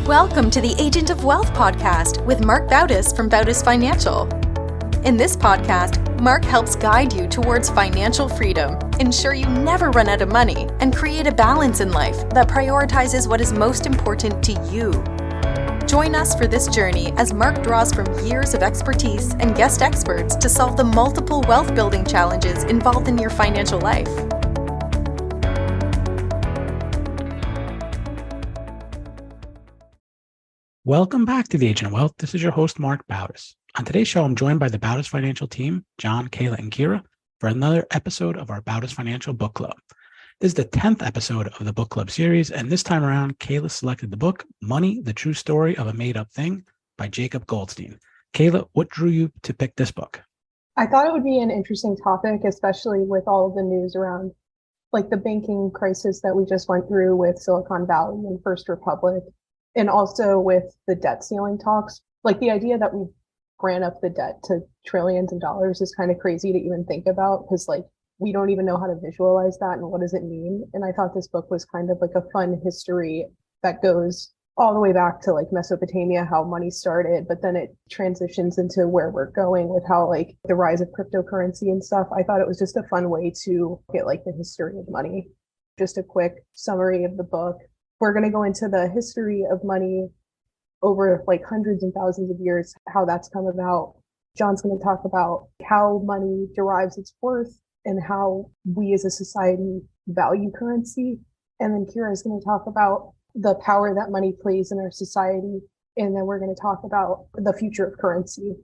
Welcome to the Agent of Wealth podcast with Mark Bautis from Bautis Financial. In this podcast, Mark helps guide you towards financial freedom, ensure you never run out of money, and create a balance in life that prioritizes what is most important to you. Join us for this journey as Mark draws from years of expertise and guest experts to solve the multiple wealth building challenges involved in your financial life. Welcome back to the Agent of Wealth. This is your host, Mark Bautis. On today's show, I'm joined by the Bautis Financial team, John, Kayla, and Kira, for another episode of our Bautis Financial Book Club. This is the 10th episode of the book club series, and this time around, Kayla selected the book, Money, the True Story of a Made-Up Thing by Jacob Goldstein. Kayla, what drew you to pick this book? I thought it would be an interesting topic, especially with all of the news around like the banking crisis that we just went through with Silicon Valley and First Republic. And also with the debt ceiling talks, like the idea that we ran up the debt to trillions of dollars is kind of crazy to even think about, because like we don't even know how to visualize that and what does it mean. And I thought this book was kind of like a fun history that goes all the way back to like Mesopotamia, how money started, but then it transitions into where we're going with how like the rise of cryptocurrency and stuff. I thought it was just a fun way to get like the history of money. Just a quick summary of the book. We're going to go into the history of money over like hundreds and thousands of years, how that's come about. John's going to talk about how money derives its worth and how we as a society value currency. And then Kira is going to talk about the power that money plays in our society. And then we're going to talk about the future of currency.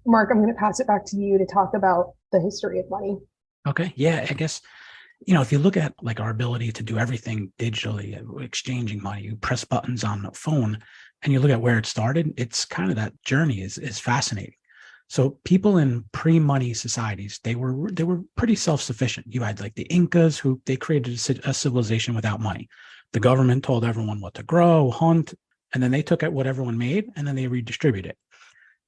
Mark, I'm going to pass it back to you to talk about the history of money. Okay. Yeah, I guess, if you look at like our ability to do everything digitally, exchanging money, you press buttons on the phone and you look at where it started, it's kind of that journey is fascinating. So people in pre-money societies, they were pretty self-sufficient. You had like the Incas who they created a civilization without money. The government told everyone what to grow, hunt, and then they took out what everyone made and then they redistributed it.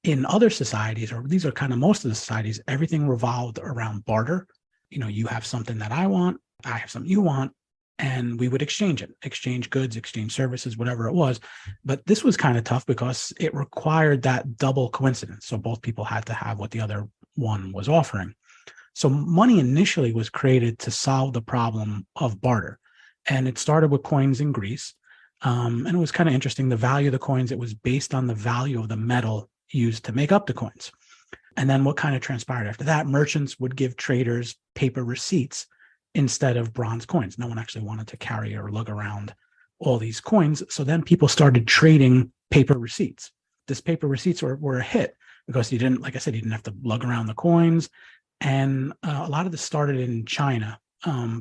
In other societies, or these are kind of most of the societies, everything revolved around barter. You have something that I want, I have something you want, and we would exchange goods, exchange services, whatever it was. But this was kind of tough because it required that double coincidence. So both people had to have what the other one was offering. So money initially was created to solve the problem of barter. And it started with coins in Greece. And it was kind of interesting. The value of the coins, it was based on the value of the metal used to make up the coins. And then what kind of transpired after that? Merchants would give traders paper receipts instead of bronze coins. No one actually wanted to carry or lug around all these coins. So then people started trading paper receipts. This paper receipts were a hit because you didn't have to lug around the coins. And a lot of this started in China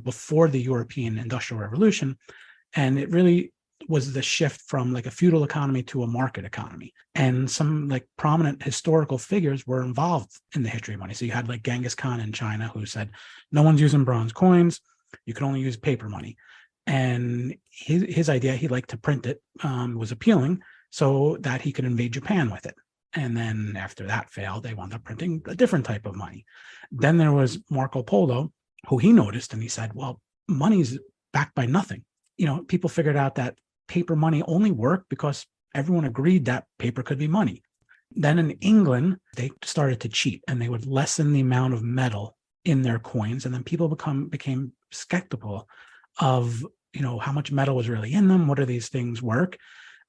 before the European Industrial Revolution. And it really was the shift from like a feudal economy to a market economy. And some like prominent historical figures were involved in the history of money. So you had like Genghis Khan in China who said, no one's using bronze coins. You can only use paper money. And his idea, he liked to print it, was appealing so that he could invade Japan with it. And then after that failed, they wound up printing a different type of money. Then there was Marco Polo, who he noticed, and he said, well, money's backed by nothing. People figured out that paper money only worked because everyone agreed that paper could be money. Then in England, they started to cheat and they would lessen the amount of metal in their coins. And then people became skeptical of, how much metal was really in them. What do these things work?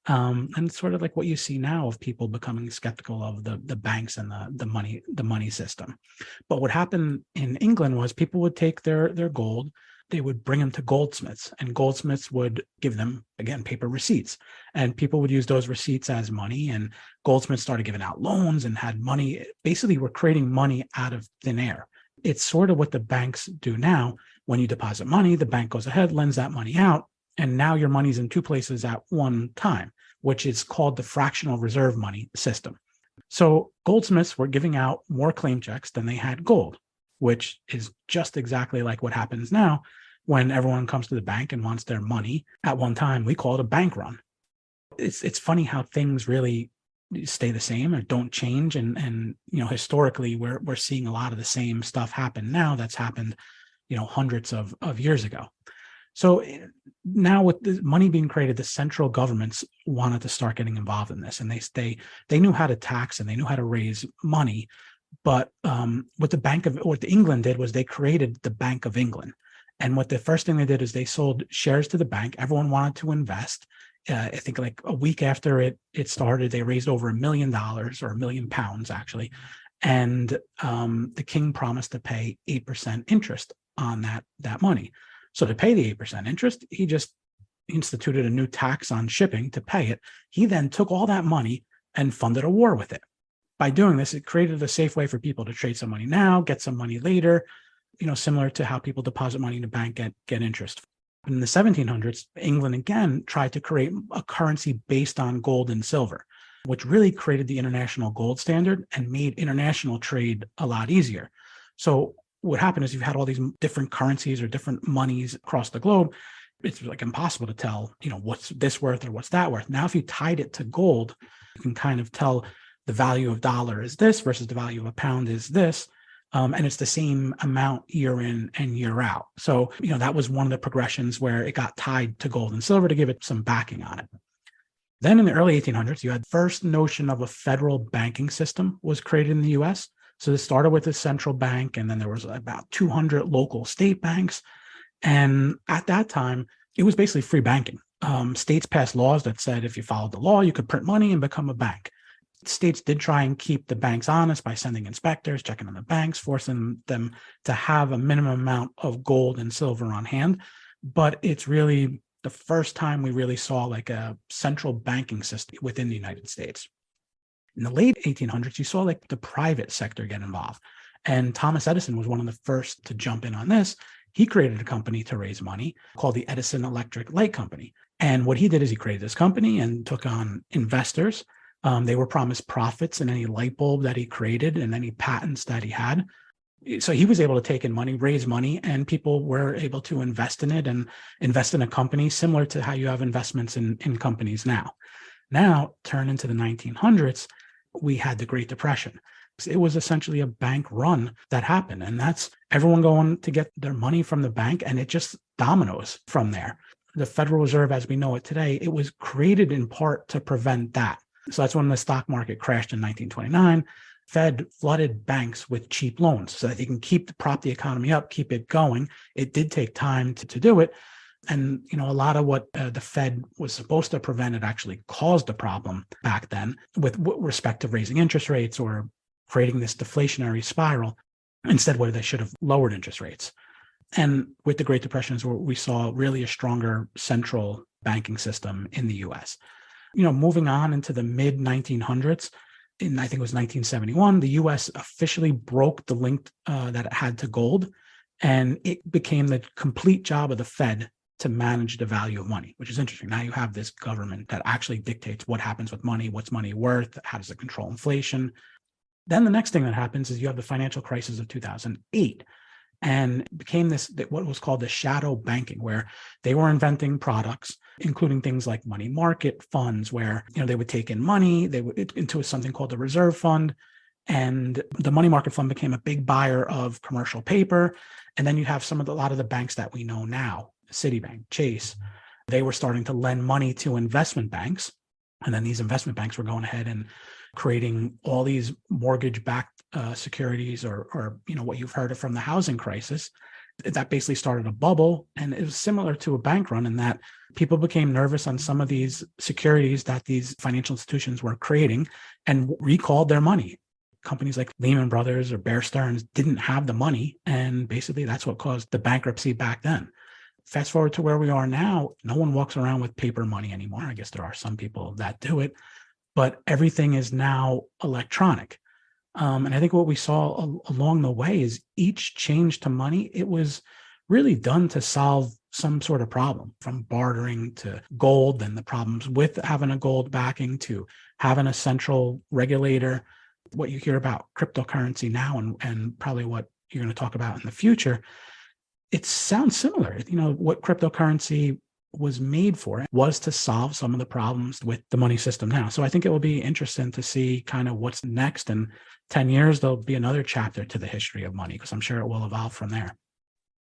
And sort of like what you see now of people becoming skeptical of the banks and the money system. But what happened in England was people would take their gold, they would bring them to goldsmiths, and goldsmiths would give them, again, paper receipts. And people would use those receipts as money, and goldsmiths started giving out loans and had money. Basically, we're creating money out of thin air. It's sort of what the banks do now. When you deposit money, the bank goes ahead, lends that money out, and now your money's in two places at one time, which is called the fractional reserve money system. So goldsmiths were giving out more claim checks than they had gold, which is just exactly like what happens now when everyone comes to the bank and wants their money at one time. We call it a bank run. It's funny how things really stay the same or don't change. And historically, we're seeing a lot of the same stuff happen now that's happened, hundreds of years ago. So now with the money being created, the central governments wanted to start getting involved in this, and they knew how to tax and they knew how to raise money. But what the England did was they created the Bank of England. And what the first thing they did is they sold shares to the bank. Everyone wanted to invest. I think like a week after it started, they raised over $1 million or £1 million actually. And the king promised to pay 8% interest on that money. So to pay the 8% interest, he just instituted a new tax on shipping to pay it. He then took all that money and funded a war with it. By doing this, it created a safe way for people to trade some money now, get some money later, similar to how people deposit money in a bank, get interest. In the 1700s, England again tried to create a currency based on gold and silver, which really created the international gold standard and made international trade a lot easier. So what happened is you've had all these different currencies or different monies across the globe. It's like impossible to tell, what's this worth or what's that worth. Now, if you tied it to gold, you can kind of tell the value of dollar is this versus the value of a pound is this. And it's the same amount year in and year out. So, that was one of the progressions where it got tied to gold and silver to give it some backing on it. Then in the early 1800s, you had the first notion of a federal banking system was created in the US. So this started with a central bank, and then there was about 200 local state banks. And at that time, it was basically free banking. States passed laws that said if you followed the law, you could print money and become a bank. States did try and keep the banks honest by sending inspectors, checking on the banks, forcing them to have a minimum amount of gold and silver on hand. But it's really the first time we really saw like a central banking system within the United States. In the late 1800s, you saw like the private sector get involved. And Thomas Edison was one of the first to jump in on this. He created a company to raise money called the Edison Electric Light Company. And what he did is he created this company and took on investors. They were promised profits in any light bulb that he created and any patents that he had. So he was able to take in money, raise money, and people were able to invest in it and invest in a company similar to how you have investments in companies now. Now, turn into the 1900s, we had the Great Depression. It was essentially a bank run that happened, and that's everyone going to get their money from the bank, and it just dominoes from there. The Federal Reserve, as we know it today, it was created in part to prevent that. So that's when the stock market crashed in 1929. Fed flooded banks with cheap loans so that they can prop the economy up, keep it going. It did take time to do it. And, a lot of what the Fed was supposed to prevent, it actually caused a problem back then with respect to raising interest rates or creating this deflationary spiral, instead where they should have lowered interest rates. And with the Great Depression is where we saw really a stronger central banking system in the US. Moving on into the mid 1900s, I think it was 1971, the US officially broke the link that it had to gold, and it became the complete job of the Fed to manage the value of money, which is interesting. Now you have this government that actually dictates what happens with money, what's money worth, how does it control inflation. Then the next thing that happens is you have the financial crisis of 2008. And it became what was called the shadow banking, where they were inventing products, including things like money market funds, where they would take in money, into something called the reserve fund, and the money market fund became a big buyer of commercial paper. And then you have a lot of the banks that we know now, Citibank, Chase, they were starting to lend money to investment banks, and then these investment banks were going ahead and creating all these mortgage-backed securities, or what you've heard of from the housing crisis. That basically started a bubble, and it was similar to a bank run in that people became nervous on some of these securities that these financial institutions were creating and recalled their money. Companies like Lehman Brothers or Bear Stearns didn't have the money, and basically that's what caused the bankruptcy back then. Fast forward to where we are now, no one walks around with paper money anymore. I guess there are some people that do it, but everything is now electronic. And I think what we saw along the way is each change to money, it was really done to solve some sort of problem, from bartering to gold, and the problems with having a gold backing to having a central regulator. What you hear about cryptocurrency now and probably what you're going to talk about in the future, it sounds similar. What cryptocurrency was made for was to solve some of the problems with the money system now. So I think it will be interesting to see kind of what's next. In 10 years, there'll be another chapter to the history of money, because I'm sure it will evolve from there.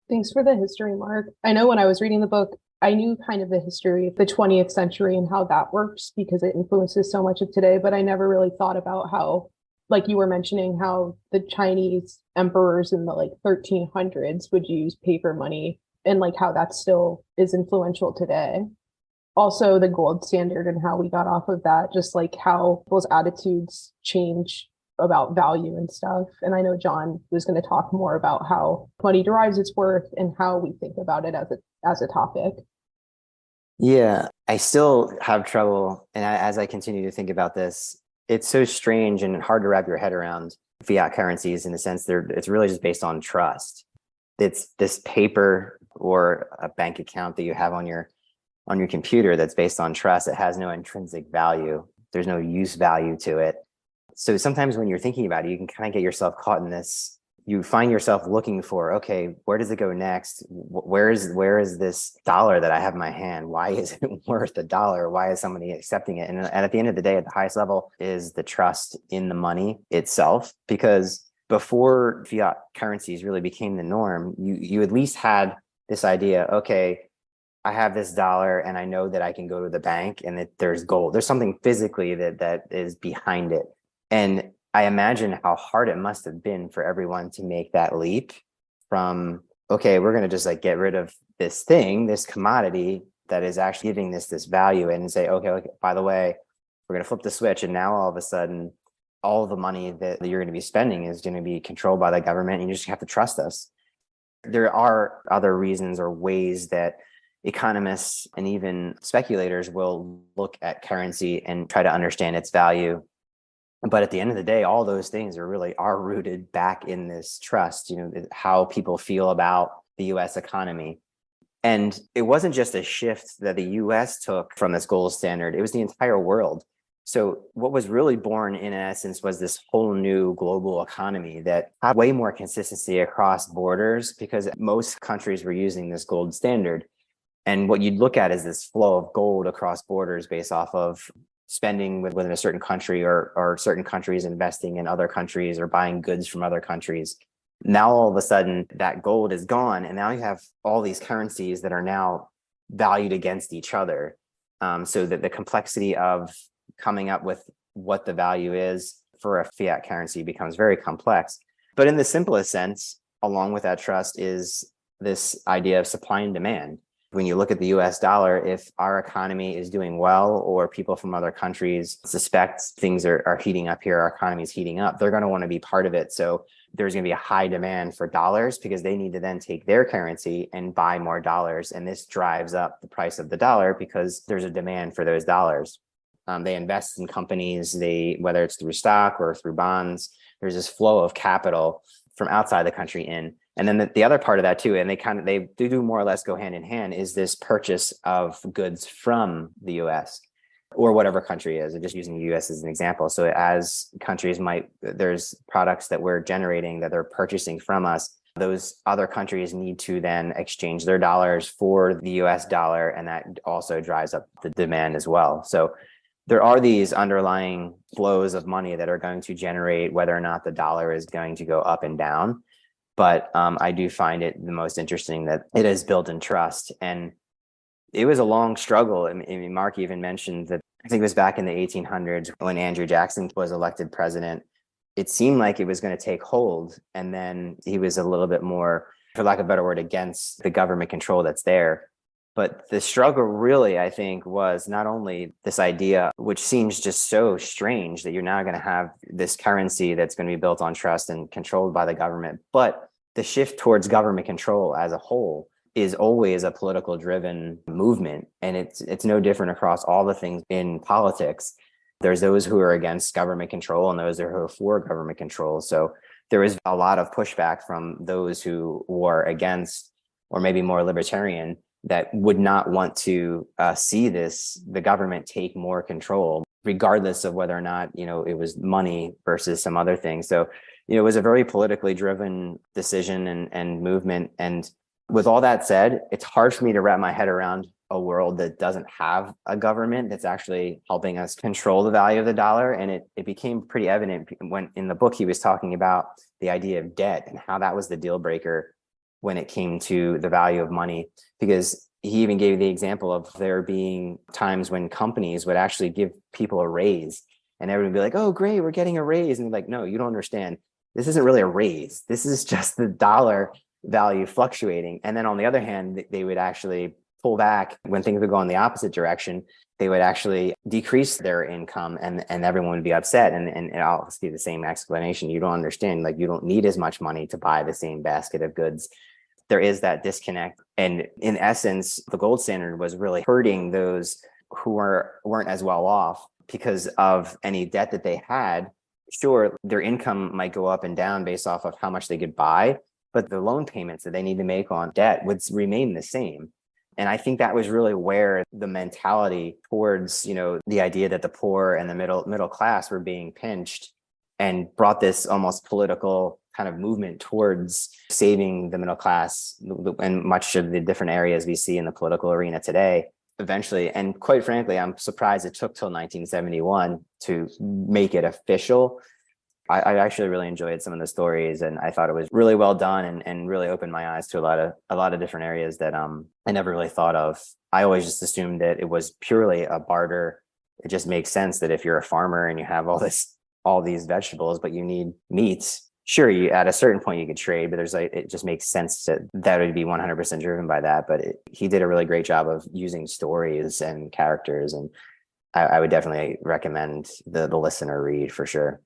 Thanks for the history, Mark. I know when I was reading the book, I knew kind of the history of the 20th century and how that works because it influences so much of today, but I never really thought about how, like you were mentioning, how the Chinese emperors in the like 1300s would use paper money and like how that still is influential today. Also, the gold standard and how we got off of that, just like how those attitudes change about value and stuff. And I know John was going to talk more about how money derives its worth and how we think about it as a topic. Yeah, I still have trouble. And as I continue to think about this, it's so strange and hard to wrap your head around fiat currencies in the sense it's really just based on trust. It's this paper or a bank account that you have on your computer that's based on trust. It has no intrinsic value. There's no use value to it. So sometimes when you're thinking about it, you can kind of get yourself caught in this. You find yourself looking for, okay, where does it go next? Where is this dollar that I have in my hand? Why is it worth $1? Why is somebody accepting it? And at the end of the day, at the highest level is the trust in the money itself. Because before fiat currencies really became the norm, you at least had this idea, okay, I have this dollar and I know that I can go to the bank and that there's gold. There's something physically that is behind it. And I imagine how hard it must have been for everyone to make that leap from, okay, we're going to just like get rid of this thing, this commodity that is actually giving this value, and say, okay, by the way, we're going to flip the switch. And now all of a sudden, all the money that you're going to be spending is going to be controlled by the government. And you just have to trust us. There are other reasons or ways that economists and even speculators will look at currency and try to understand its value. But at the end of the day, all those things are rooted back in this trust, how people feel about the US economy. And it wasn't just a shift that the US took from this gold standard, it was the entire world. So what was really born in essence was this whole new global economy that had way more consistency across borders because most countries were using this gold standard. And what you'd look at is this flow of gold across borders based off of spending within a certain country or certain countries investing in other countries or buying goods from other countries. Now, all of a sudden, that gold is gone. And now you have all these currencies that are now valued against each other. So that the complexity of coming up with what the value is for a fiat currency becomes very complex. But in the simplest sense, along with that trust is this idea of supply and demand. When you look at the US dollar, if our economy is doing well or people from other countries suspect things are heating up here, our economy is heating up, they're going to want to be part of it. So there's going to be a high demand for dollars because they need to then take their currency and buy more dollars. And this drives up the price of the dollar because there's a demand for those dollars. They invest in companies, whether it's through stock or through bonds, there's this flow of capital from outside the country in. And then the other part of that too, and they do more or less go hand in hand, is this purchase of goods from the US or whatever country is. I'm just using the US as an example. So as countries there's products that we're generating that they're purchasing from us. Those other countries need to then exchange their dollars for the US dollar. And that also drives up the demand as well. So there are these underlying flows of money that are going to generate whether or not the dollar is going to go up and down. But I do find it the most interesting that it is built in trust. And it was a long struggle. I mean, Mark even mentioned that I think it was back in the 1800s when Andrew Jackson was elected president. It seemed like it was going to take hold. And then he was a little bit more, for lack of a better word, against the government control that's there. But the struggle really, I think, was not only this idea, which seems just so strange that you're now going to have this currency that's going to be built on trust and controlled by the government, but the shift towards government control as a whole is always a political driven movement. And it's no different across all the things in politics. There's those who are against government control and those who are for government control. So there is a lot of pushback from those who were against, or maybe more libertarian, that would not want to see the government take more control, regardless of whether or not, it was money versus some other thing. So, it was a very politically driven decision and movement. And with all that said, it's hard for me to wrap my head around a world that doesn't have a government that's actually helping us control the value of the dollar. And it became pretty evident when in the book he was talking about the idea of debt and how that was the deal breaker when it came to the value of money, because he even gave the example of there being times when companies would actually give people a raise and everyone would be like, oh, great, we're getting a raise. And like, no, you don't understand. This isn't really a raise. This is just the dollar value fluctuating. And then on the other hand, they would actually pull back when things would go in the opposite direction. They would actually decrease their income and everyone would be upset. And I'll see the same explanation. You don't understand, like you don't need as much money to buy the same basket of goods. There is that disconnect. And in essence, the gold standard was really hurting those who weren't as well off because of any debt that they had. Sure, their income might go up and down based off of how much they could buy, but the loan payments that they need to make on debt would remain the same. And I think that was really where the mentality towards, the idea that the poor and the middle class were being pinched and brought this almost political kind of movement towards saving the middle class and much of the different areas we see in the political arena today. Eventually, and quite frankly, I'm surprised it took till 1971 to make it official. I actually really enjoyed some of the stories, and I thought it was really well done and really opened my eyes to a lot of different areas that I never really thought of. I always just assumed that it was purely a barter. It just makes sense that if you're a farmer and you have all these vegetables, but you need meat, sure, you at a certain point you could trade, but it just makes sense that would be 100% driven by that. But he did a really great job of using stories and characters, and I would definitely recommend the listener read for sure.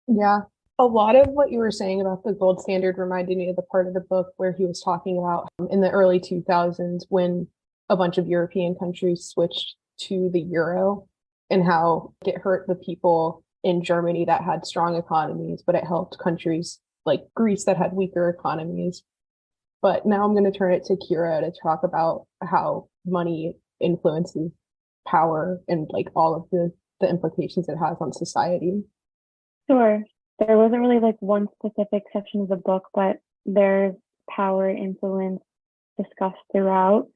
Yeah. A lot of what you were saying about the gold standard reminded me of the part of the book where he was talking about in the early 2000s when a bunch of European countries switched to the euro and how it hurt the people in Germany that had strong economies, but it helped countries like Greece that had weaker economies. But now I'm going to turn it to Kira to talk about how money influences power and like all of the implications it has on society. Sure. There wasn't really like one specific section of the book, but there's power and influence discussed throughout.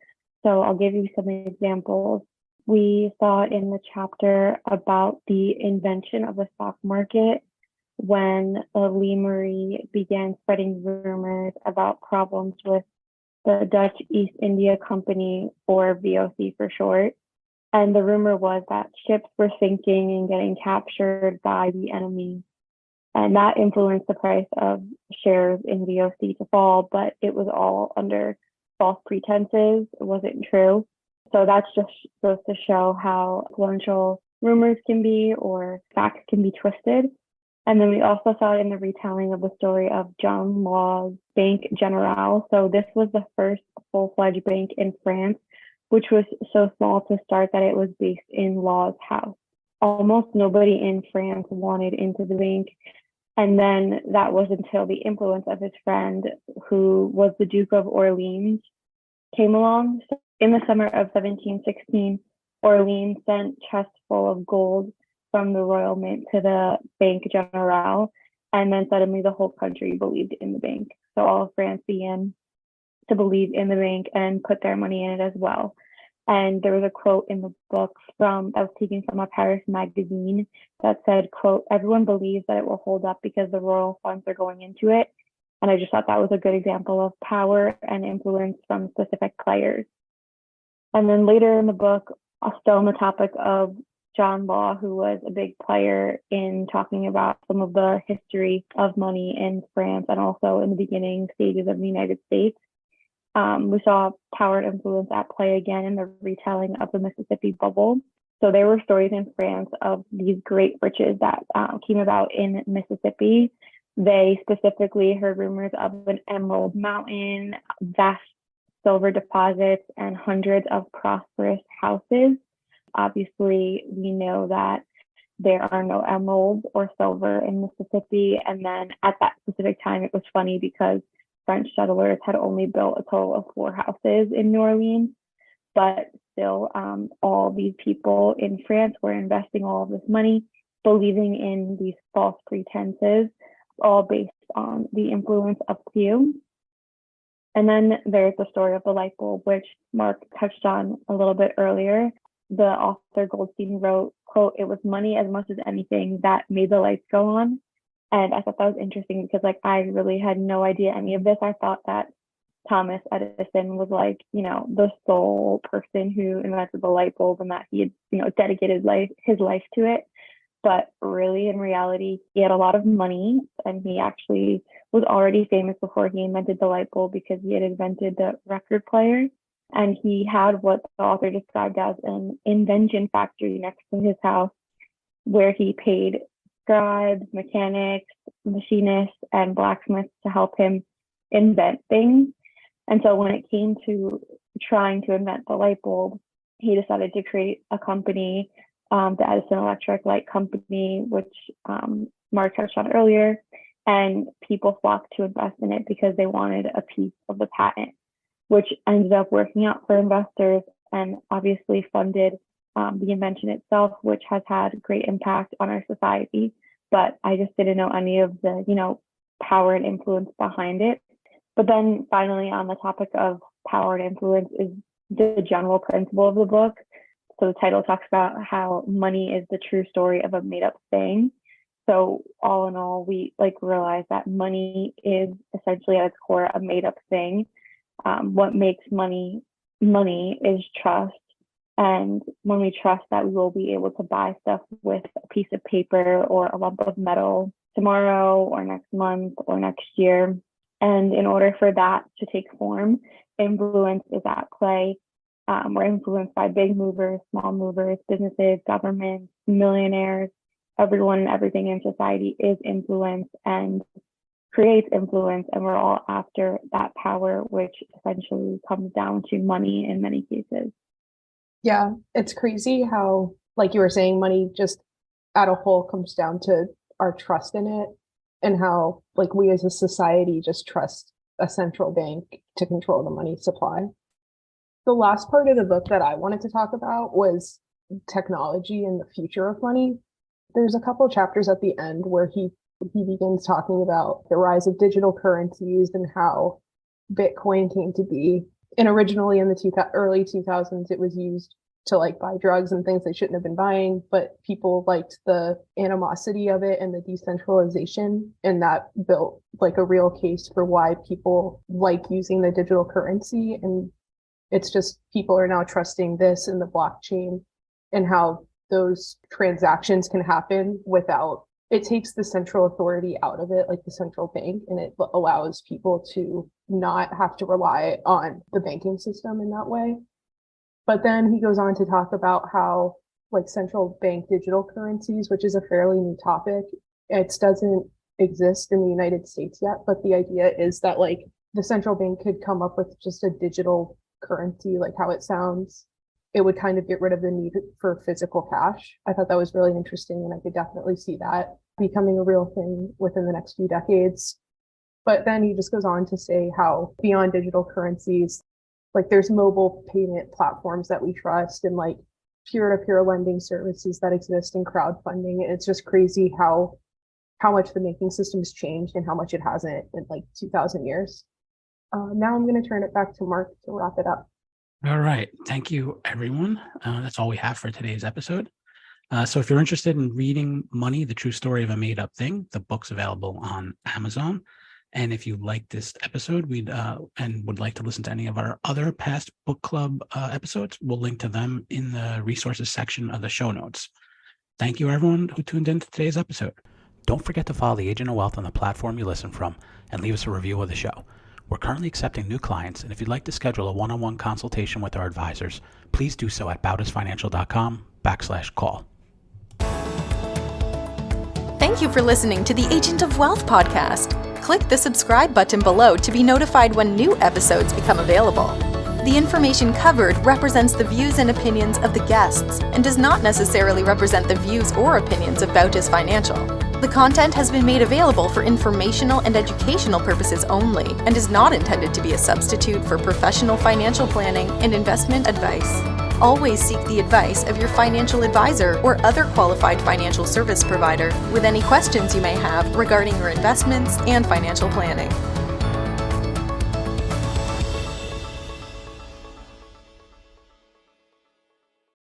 So I'll give you some examples. We saw in the chapter about the invention of the stock market when Lee Marie began spreading rumors about problems with the Dutch East India Company, or VOC for short. And the rumor was that ships were sinking and getting captured by the enemy. And that influenced the price of shares in VOC to fall, but it was all under false pretenses. It wasn't true. So that's just supposed to show how influential rumors can be or facts can be twisted. And then we also saw it in the retelling of the story of John Law's Banque Generale. So this was the first full-fledged bank in France, which was so small to start that it was based in Law's house. Almost nobody in France wanted into the bank. And then that was until the influence of his friend, who was the Duke of Orleans, came along. So in the summer of 1716, Orleans sent chests full of gold from the royal mint to the Banque Generale, and then suddenly the whole country believed in the bank. So all of France began to believe in the bank and put their money in it as well. And there was a quote in the book that was taken from a Paris magazine that said, quote, "Everyone believes that it will hold up because the royal funds are going into it." And I just thought that was a good example of power and influence from specific players. And then later in the book, still on the topic of John Law, who was a big player in talking about some of the history of money in France and also in the beginning stages of the United States. We saw power and influence at play again in the retelling of the Mississippi bubble. So there were stories in France of these great riches that came about in Mississippi. They specifically heard rumors of an emerald mountain, vast silver deposits, and hundreds of prosperous houses. Obviously, we know that there are no emeralds or silver in Mississippi. And then at that specific time, it was funny because French settlers had only built a total of 4 houses in New Orleans, but still all these people in France were investing all of this money, believing in these false pretenses, all based on the influence of few. And then there's the story of the light bulb, which Mark touched on a little bit earlier. The author Goldstein wrote, quote, "It was money as much as anything that made the lights go on." And I thought that was interesting because I really had no idea any of this. I thought that Thomas Edison was like, the sole person who invented the light bulb and that he had, dedicated his life to it. But really, in reality, he had a lot of money, and he actually was already famous before he invented the light bulb because he had invented the record player. And he had what the author described as an invention factory next to his house, where he paid scribes, mechanics, machinists, and blacksmiths to help him invent things. And so when it came to trying to invent the light bulb, he decided to create a company, the Edison Electric Light Company, which Mark touched on earlier, and people flocked to invest in it because they wanted a piece of the patent, which ended up working out for investors and obviously funded the invention itself, which has had great impact on our society. But I just didn't know any of the, power and influence behind it. But then finally, on the topic of power and influence is the general principle of the book. So the title talks about how money is the true story of a made-up thing. So all in all, we realize that money is essentially at its core a made-up thing. What makes money is trust. And when we trust that we will be able to buy stuff with a piece of paper or a lump of metal tomorrow or next month or next year. And in order for that to take form, influence is at play. We're influenced by big movers, small movers, businesses, governments, millionaires. Everyone and everything in society is influenced and creates influence. And we're all after that power, which essentially comes down to money in many cases. Yeah, it's crazy how, like you were saying, money just at a whole comes down to our trust in it, and how we as a society just trust a central bank to control the money supply. The last part of the book that I wanted to talk about was technology and the future of money. There's a couple of chapters at the end where he begins talking about the rise of digital currencies and how Bitcoin came to be. And originally in the early 2000s, it was used to buy drugs and things they shouldn't have been buying, but people liked the animosity of it and the decentralization, and that built a real case for why people like using the digital currency. And it's just people are now trusting this and the blockchain and how those transactions can happen without, it takes the central authority out of it, like the central bank, and it allows people to not have to rely on the banking system in that way. But then he goes on to talk about how central bank digital currencies, which is a fairly new topic, it doesn't exist in the United States yet, but the idea is that the central bank could come up with just a digital currency, like how it sounds. It would kind of get rid of the need for physical cash. I thought that was really interesting, and I could definitely see that becoming a real thing within the next few decades. But then he just goes on to say how beyond digital currencies, there's mobile payment platforms that we trust, and peer-to-peer lending services that exist in crowdfunding. And it's just crazy how much the banking system has changed and how much it hasn't in 2,000 years. Now I'm going to turn it back to Mark to wrap it up. All right. Thank you, everyone. That's all we have for today's episode. So if you're interested in reading Money, The True Story of a Made-Up Thing, the book's available on Amazon. And if you like this episode, and would like to listen to any of our other past book club episodes, we'll link to them in the resources section of the show notes. Thank you, everyone who tuned in to today's episode. Don't forget to follow the Agent of Wealth on the platform you listen from and leave us a review of the show. We're currently accepting new clients, and if you'd like to schedule a one-on-one consultation with our advisors, please do so at bautisfinancial.com/call. Thank you for listening to the Agent of Wealth podcast. Click the subscribe button below to be notified when new episodes become available. The information covered represents the views and opinions of the guests and does not necessarily represent the views or opinions of Bautis Financial. The content has been made available for informational and educational purposes only and is not intended to be a substitute for professional financial planning and investment advice. Always seek the advice of your financial advisor or other qualified financial service provider with any questions you may have regarding your investments and financial planning.